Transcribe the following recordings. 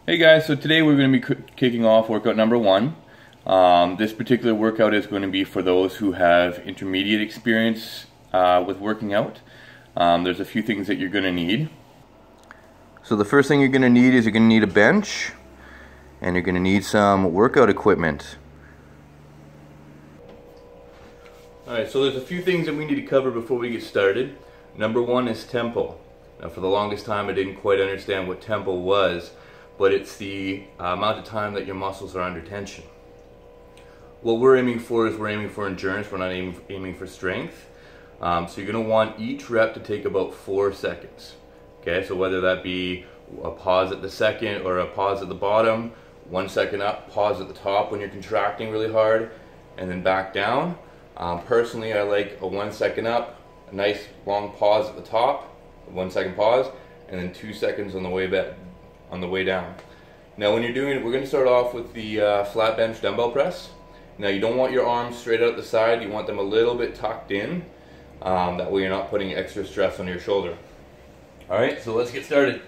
Hey guys, so today we're going to be kicking off workout number 1. This particular workout is going to be for those who have intermediate experience with working out. There's a few things that you're going to need. So the first thing you're going to need is you're going to need a bench, and you're going to need some workout equipment. Alright, so there's a few things that we need to cover before we get started. Number 1 is tempo. Now for the longest time I didn't quite understand what tempo was, but it's the amount of time that your muscles are under tension. What we're aiming for is we're aiming for endurance, we're not aiming for strength. So you're going to want each rep to take about 4 seconds. Okay, so whether that be a pause at the second or a pause at the bottom, 1 second up, pause at the top when you're contracting really hard, and then back down. Personally, I like a 1 second up, a nice long pause at the top, a 1 second pause, and then 2 seconds on the way back. On the way down. Now when you're doing it, we're going to start off with the flat bench dumbbell press. Now you don't want your arms straight out the side, you want them a little bit tucked in. That way you're not putting extra stress on your shoulder. Alright, so let's get started.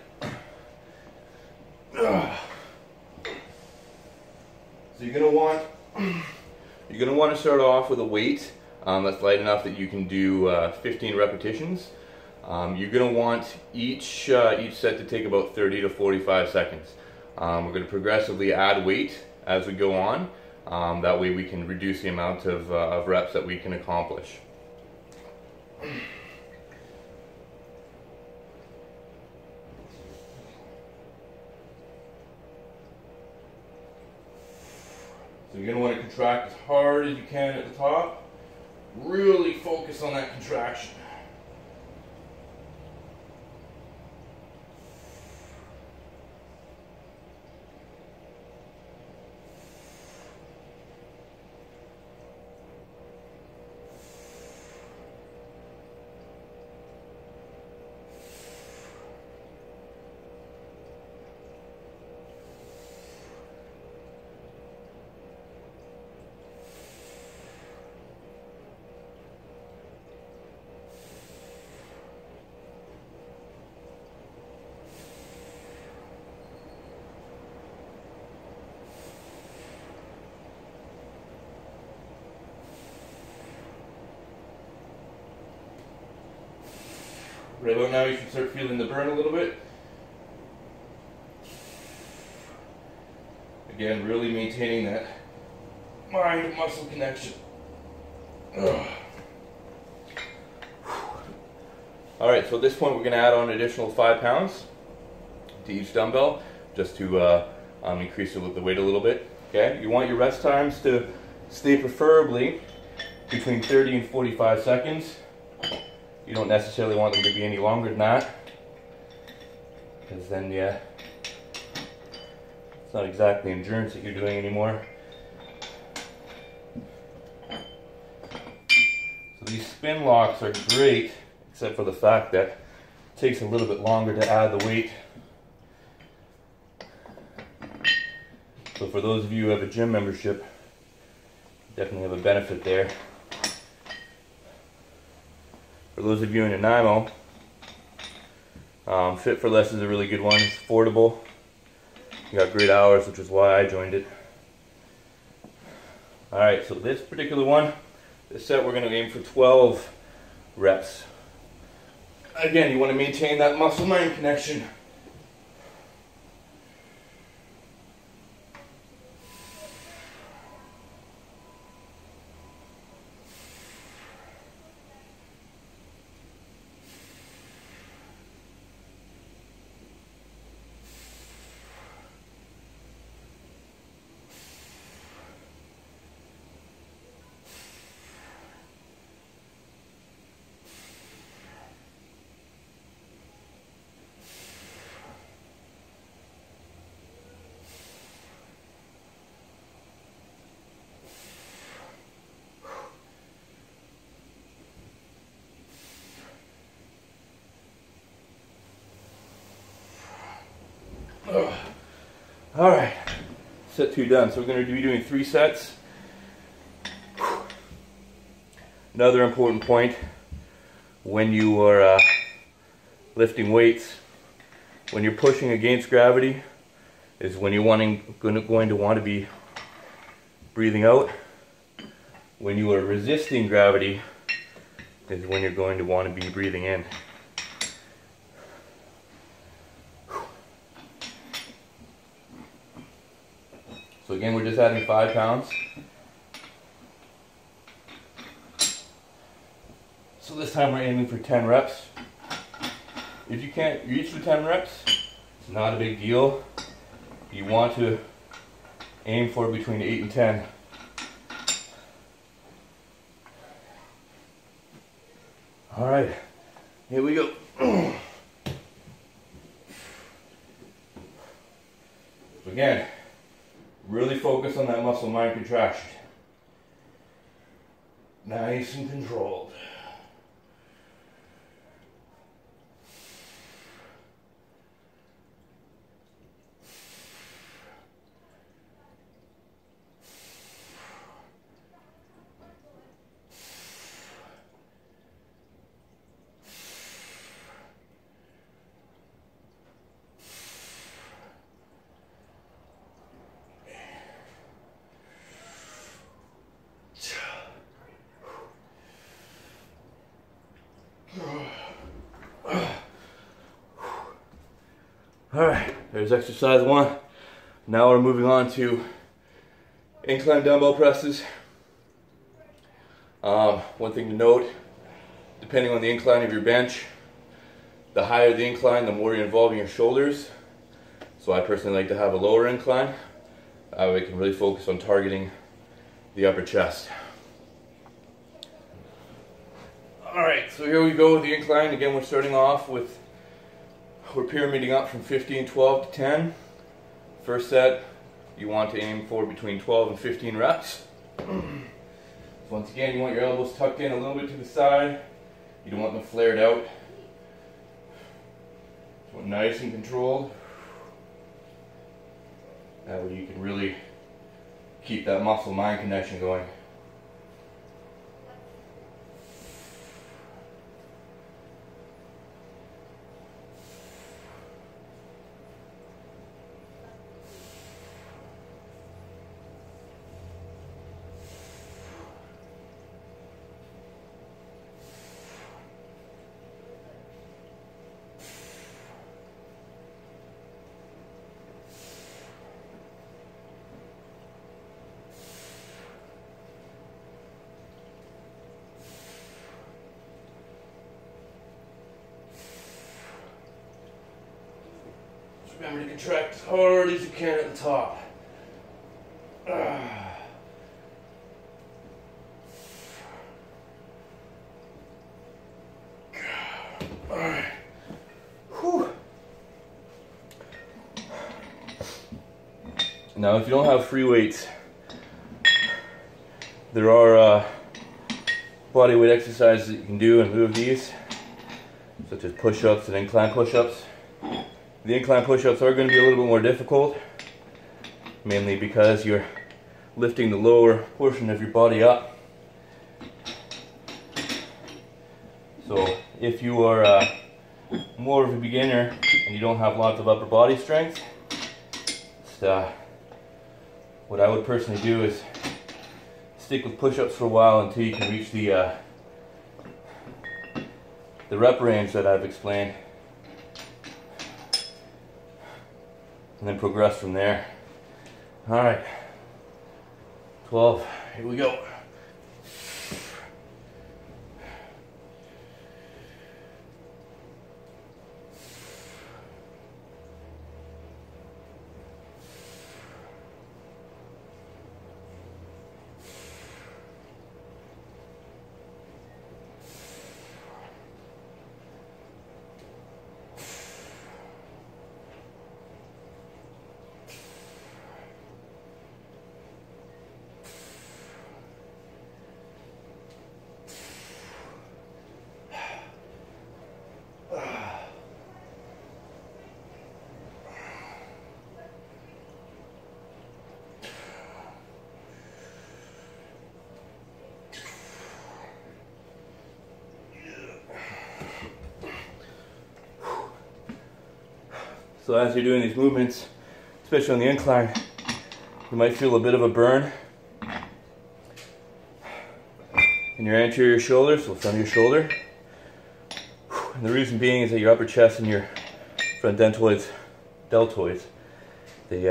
So you're going to want to start off with a weight that's light enough that you can do 15 repetitions. You're going to want each set to take about 30 to 45 seconds. We're going to progressively add weight as we go on. That way we can reduce the amount of reps that we can accomplish. So you're going to want to contract as hard as you can at the top. Really focus on that contraction. Right about now you should start feeling the burn a little bit. Again, really maintaining that mind-muscle connection. Alright, so at this point we're going to add on an additional 5 pounds to each dumbbell, just to increase the weight a little bit. Okay, you want your rest times to stay preferably between 30 and 45 seconds. You don't necessarily want them to be any longer than that, because then it's not exactly endurance that you're doing anymore. So these spin locks are great, except for the fact that it takes a little bit longer to add the weight. So for those of you who have a gym membership, definitely have a benefit there. For those of you in Nanaimo, Fit for Less is a really good one. It's affordable. You got great hours, which is why I joined it. Alright, so this particular one, this set we're going to aim for 12 reps. Again, you want to maintain that muscle-mind connection. Alright, set 2 done. So we're going to be doing 3 sets. Another important point when you are lifting weights, when you're pushing against gravity, is when you're going to want to be breathing out. When you are resisting gravity is when you're going to want to be breathing in. So again, we're just adding 5 pounds. So this time we're aiming for 10 reps. If you can't reach the 10 reps, it's not a big deal. You want to aim for between 8 and 10. All right, here we go. So again, really focus on that muscle mind contraction. Nice and controlled. Alright, there's exercise 1. Now we're moving on to incline dumbbell presses. One thing to note, depending on the incline of your bench, the higher the incline, the more you're involving your shoulders. So I personally like to have a lower incline. We can really focus on targeting the upper chest. Alright, so here we go with the incline. Again, we're starting off with, we're pyramiding up from 15, 12 to 10. First set, you want to aim for between 12 and 15 reps. So once again, you want your elbows tucked in a little bit to the side. You don't want them flared out. So nice and controlled. That way you can really keep that muscle-mind connection going. Remember to contract as hard as you can at the top. Alright. Whew. Now if you don't have free weights, there are body weight exercises that you can do in lieu of these, such as push-ups and incline push-ups. The incline push-ups are going to be a little bit more difficult, mainly because you're lifting the lower portion of your body up. So if you are more of a beginner and you don't have lots of upper body strength, what I would personally do is stick with push-ups for a while until you can reach the rep range that I've explained, and then progress from there. Alright, 12, here we go. So as you're doing these movements, it's especially on the incline, you might feel a bit of a burn in your anterior shoulder, so front of your shoulder. And the reason being is that your upper chest and your front deltoids, they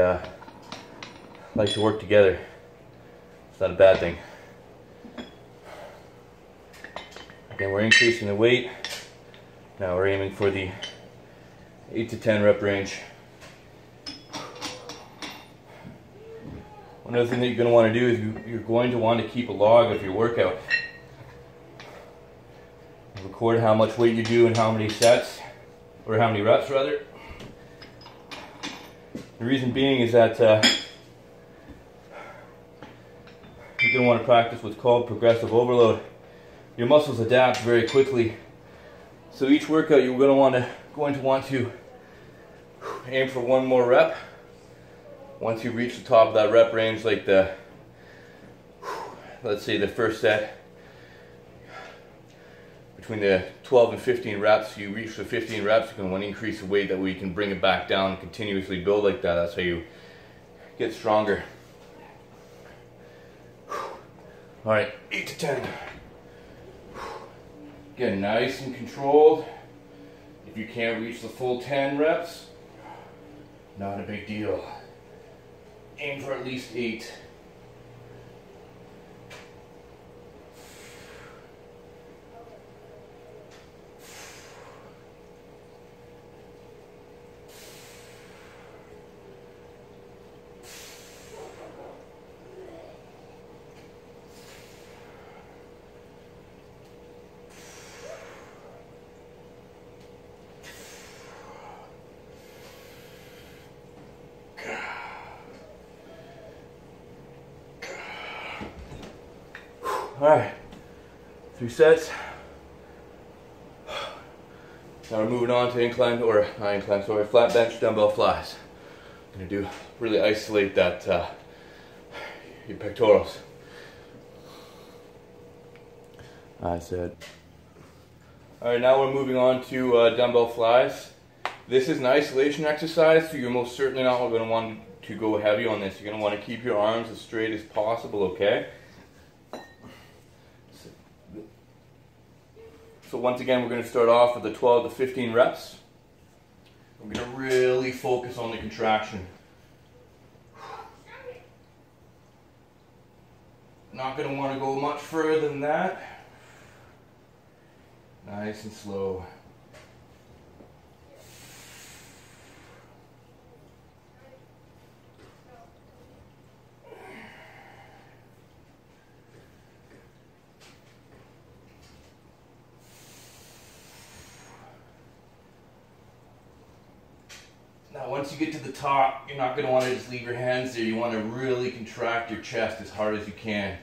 like to work together. It's not a bad thing. Again, we're increasing the weight. Now we're aiming for the 8 to 10 rep range. One other thing that you're going to want to do is you're going to want to keep a log of your workout. Record how much weight you do and how many sets, or how many reps rather. The reason being is that you're going to want to practice what's called progressive overload. Your muscles adapt very quickly. So each workout you're going to want to aim for one more rep. Once you reach the top of that rep range, like let's say the first set, between the 12 and 15 reps, you reach the 15 reps, you're going to want to increase the weight, that way you can bring it back down and continuously build like that. That's how you get stronger. Alright, 8 to 10. Again, nice and controlled. If you can't reach the full 10 reps, not a big deal. Aim for at least 8. Alright, 3 sets. Now we're moving on to flat bench dumbbell flies. I'm going to really isolate that, your pectorals. I said. Alright, now we're moving on to dumbbell flies. This is an isolation exercise, so you're most certainly not going to want to go heavy on this. You're going to want to keep your arms as straight as possible, okay? So once again, we're going to start off with the 12 to 15 reps. We're going to really focus on the contraction. Not going to want to go much further than that. Nice and slow. Now once you get to the top, you're not going to want to just leave your hands there. You want to really contract your chest as hard as you can.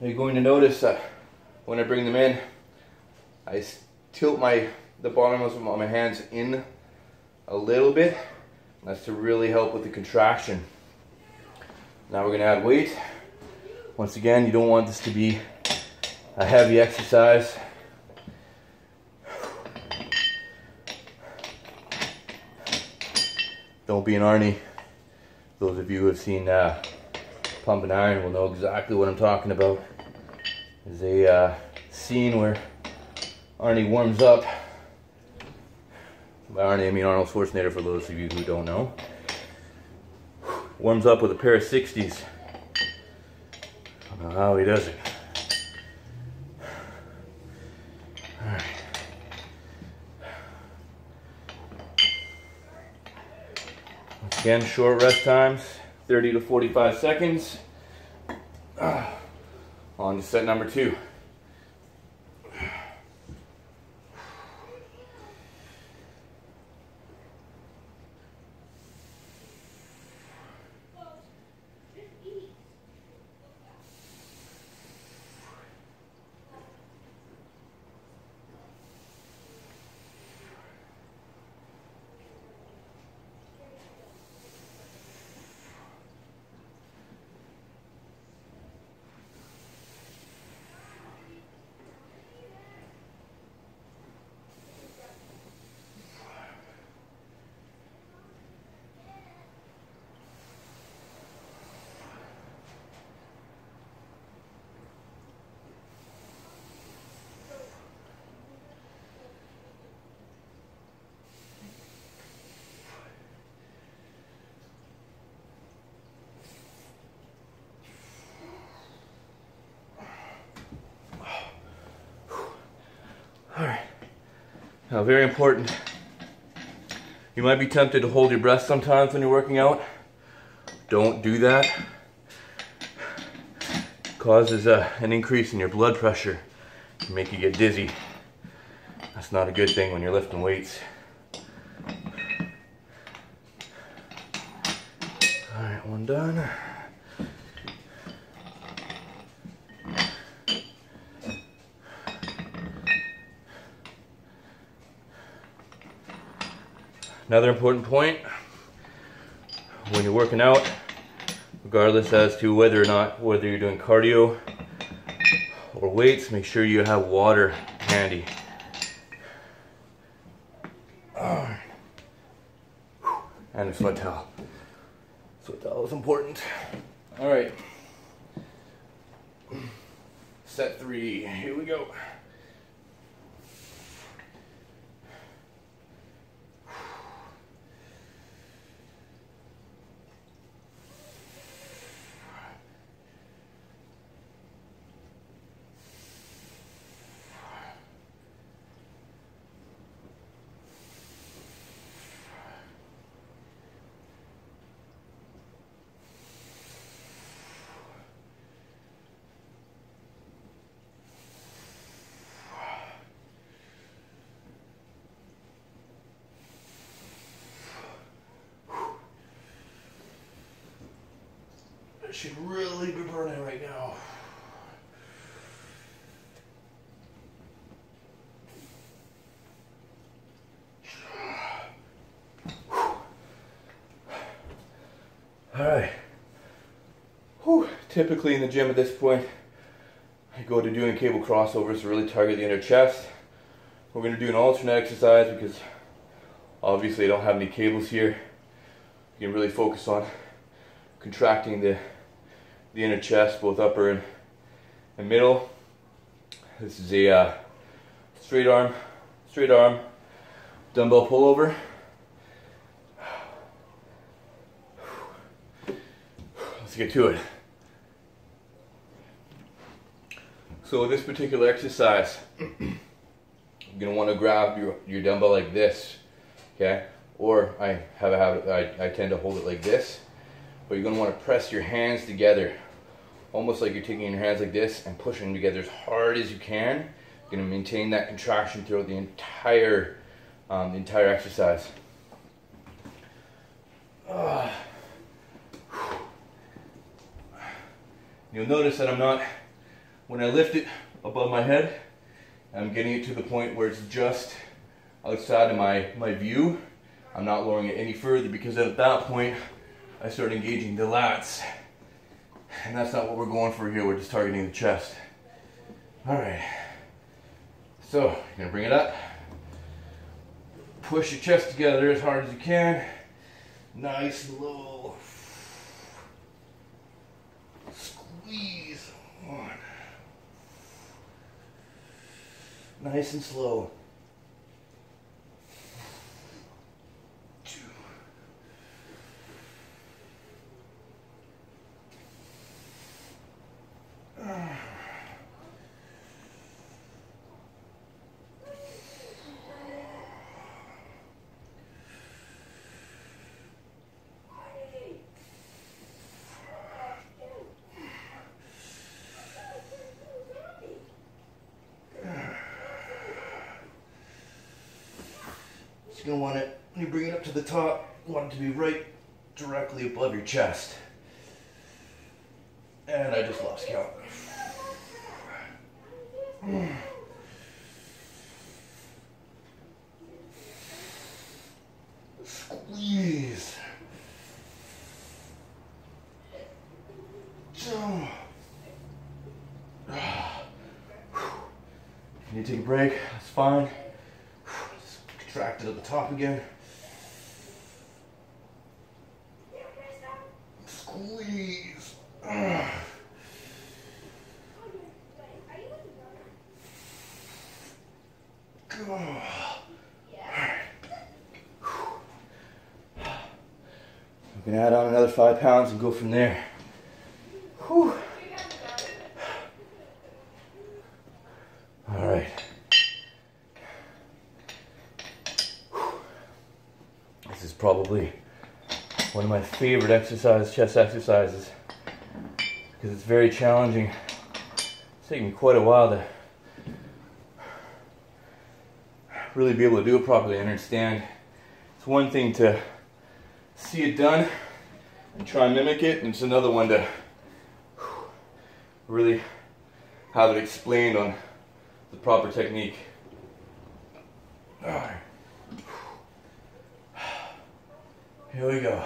You're going to notice that when I bring them in, I tilt the bottoms of my hands in a little bit. That's to really help with the contraction. Now we're going to add weight. Once again, you don't want this to be a heavy exercise. Don't be an Arnie. Those of you who have seen Pump and Iron will know exactly what I'm talking about. There's a scene where Arnie warms up. By Arnie, I mean Arnold Schwarzenegger, for those of you who don't know. Warms up with a pair of 60s. I don't know how he does it. Alright. Again, short rest times, 30 to 45 seconds. On to set number 2. Alright, now very important, you might be tempted to hold your breath sometimes when you're working out. Don't do that. It causes an increase in your blood pressure, it can make you get dizzy. That's not a good thing when you're lifting weights. Alright, one done. Another important point, when you're working out, regardless as to whether you're doing cardio or weights, make sure you have water handy. And a sweat towel. Sweat towel is important. All right. Set 3, here we go. Should really be burning right now. All right. Typically in the gym at this point, I go to doing cable crossovers to really target the inner chest. We're going to do an alternate exercise because obviously I don't have any cables here. You can really focus on contracting the inner chest, both upper and middle. This is a straight arm dumbbell pullover. Let's get to it. So with this particular exercise, you're going to want to grab your dumbbell like this, okay? Or I have a habit, I tend to hold it like this. But you're going to want to press your hands together, almost like you're taking your hands like this and pushing them together as hard as you can. You're going to maintain that contraction throughout the entire exercise. You'll notice that I'm not, when I lift it above my head, I'm getting it to the point where it's just outside of my view. I'm not lowering it any further because at that point I start engaging the lats. And that's not what we're going for here, we're just targeting the chest. Alright, so you're going to bring it up. Push your chest together as hard as you can. Nice and low. Squeeze. 1. Nice and slow. 2. you're going to want it, when you bring it up to the top, you want it to be right directly above your chest. And I just lost count. Squeeze. Jump. You need to take a break, that's fine. Just contract it at the top again. Squeeze. Go. We can add on another 5 pounds and go from there. Whew. All right. This is probably one of my favorite chest exercises, because it's very challenging. It's taken me quite a while to really be able to do it properly and understand. It's one thing to see it done and try and mimic it, and it's another one to really have it explained on the proper technique. All right. Here we go.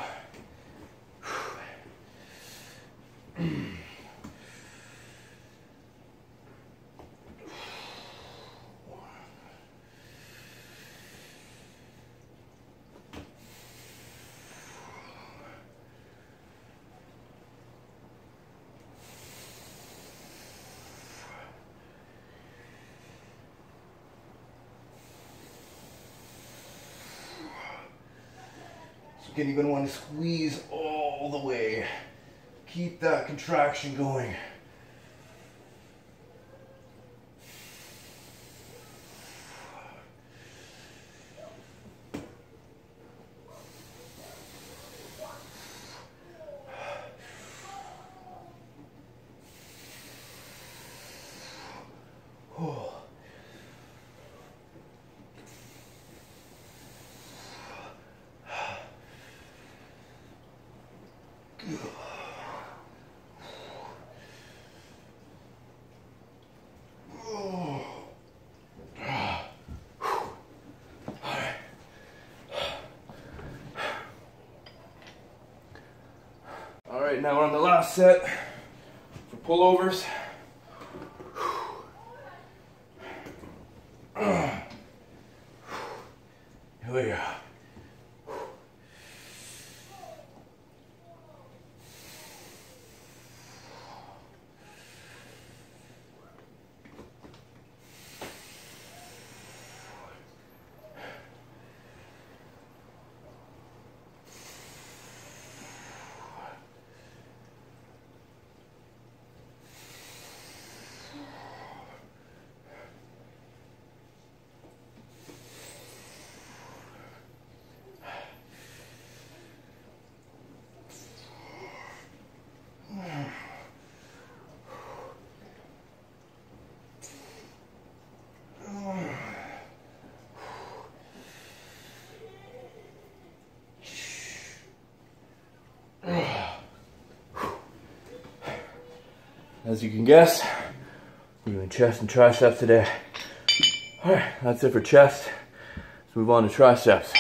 Again, you're going to want to squeeze all the way. Keep that contraction going. Alright, now we're on the last set for pullovers. Here we go. As you can guess, we're doing chest and triceps today. Alright, that's it for chest. Let's move on to triceps.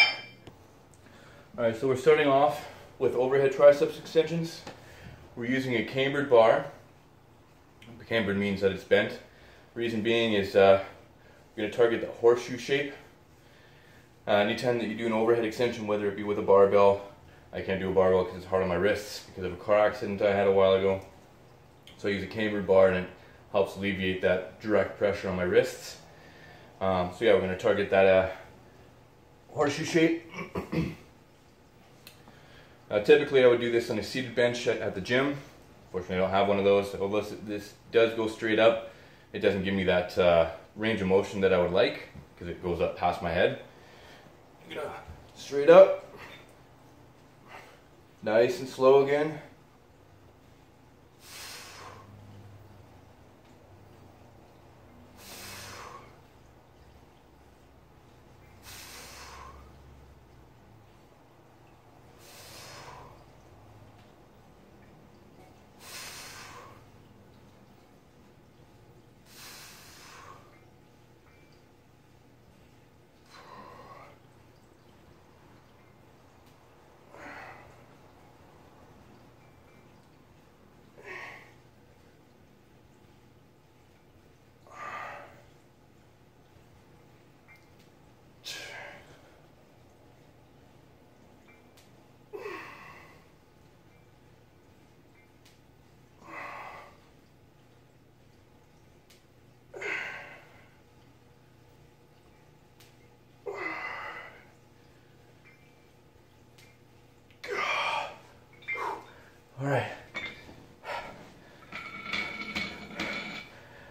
Alright, so we're starting off with overhead triceps extensions. We're using a cambered bar. Cambered means that it's bent. Reason being is we're going to target the horseshoe shape. Anytime that you do an overhead extension, whether it be with a barbell, I can't do a barbell because it's hard on my wrists because of a car accident I had a while ago. So I use a cambered bar and it helps alleviate that direct pressure on my wrists. So yeah, we're going to target that horseshoe shape. Typically I would do this on a seated bench at the gym. Fortunately I don't have one of those. Although this does go straight up, it doesn't give me that range of motion that I would like because it goes up past my head. Straight up. Nice and slow again.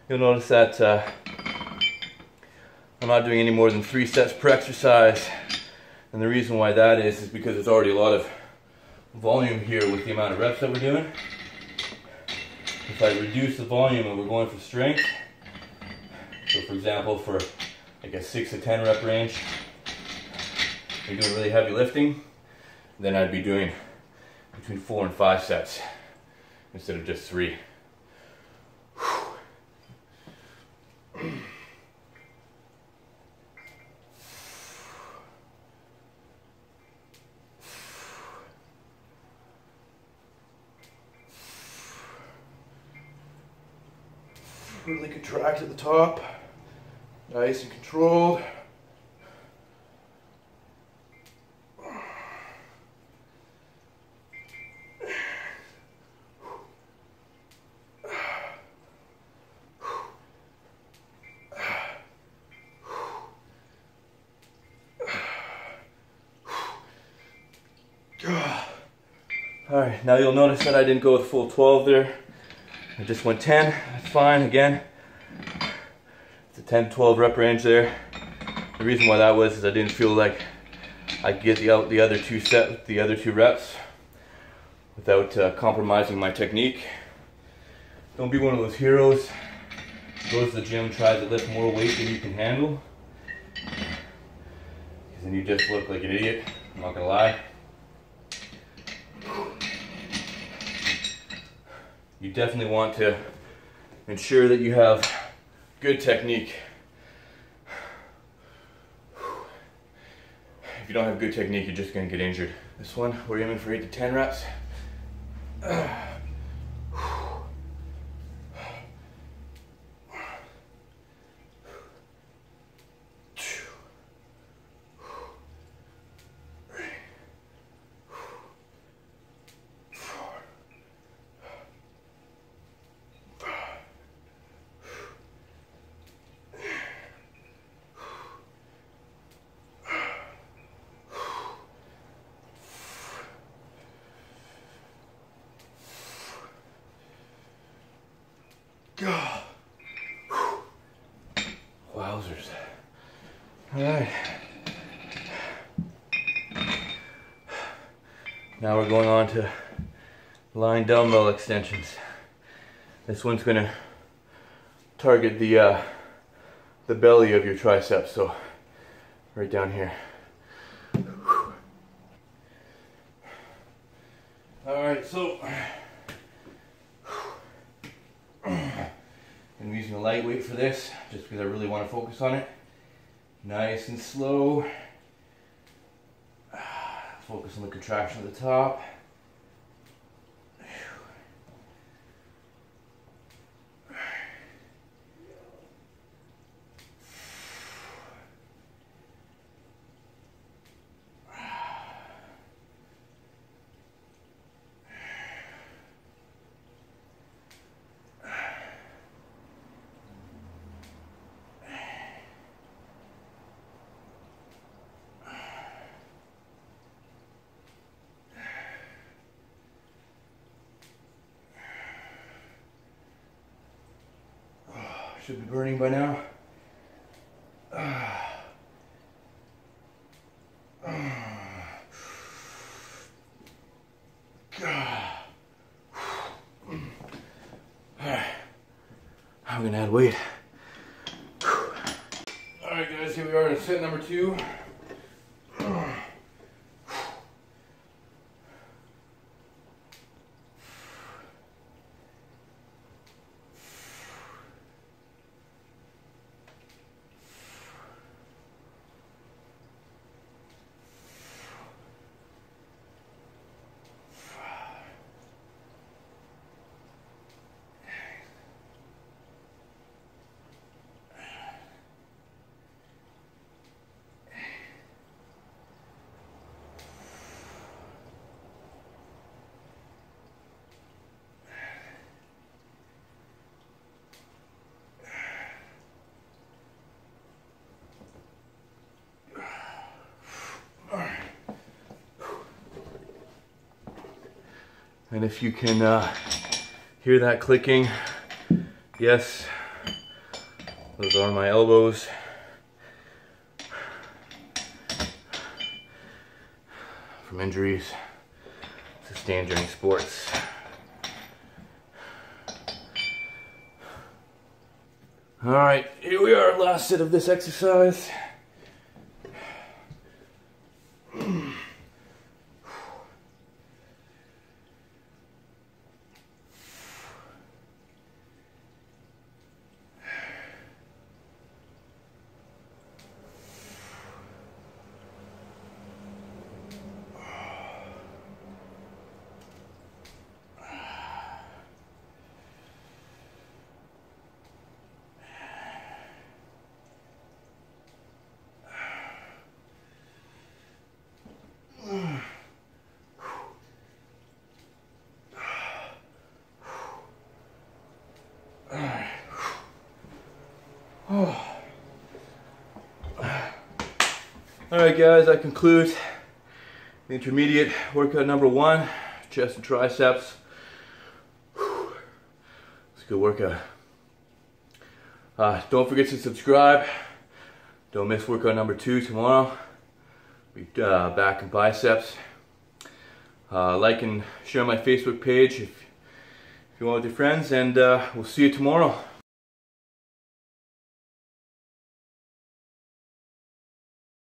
you'll notice that I'm not doing any more than 3 sets per exercise. And the reason why that is because there's already a lot of volume here with the amount of reps that we're doing. If I reduce the volume and we're going for strength, so for example for like a 6 to 10 rep range, you're doing really heavy lifting, then I'd be doing between 4 and 5 sets instead of just 3. Really contract at the top, nice and controlled. Alright, now you'll notice that I didn't go with full 12 there. I just went 10, that's fine. Again, it's a 10 to 12 rep range there. The reason why that was is I didn't feel like I could get the other two reps without compromising my technique. Don't be one of those heroes who goes to the gym and tries to lift more weight than you can handle, because then you just look like an idiot, I'm not gonna lie. You definitely want to ensure that you have good technique. If you don't have good technique, you're just going to get injured. This one, we're aiming for 8 to 10 reps. Wowzers. Alright. Now we're going on to line dumbbell extensions. This one's going to target the belly of your triceps, so right down here. Alright, so I'm using a lightweight for this, just because I really want to focus on it. Nice and slow. Focus on the contraction at the top. Should be burning by now. I'm gonna add weight. Alright guys, here we are in set number 2. And if you can hear that clicking, yes, Those are my elbows. From injuries sustained during sports. Alright, here we are, last set of this exercise. Alright guys, that concludes the intermediate workout number 1, chest and triceps. It's a good workout. Don't forget to subscribe. Don't miss workout number 2 tomorrow. Back and biceps. Like and share my Facebook page if you want with your friends, and we'll see you tomorrow.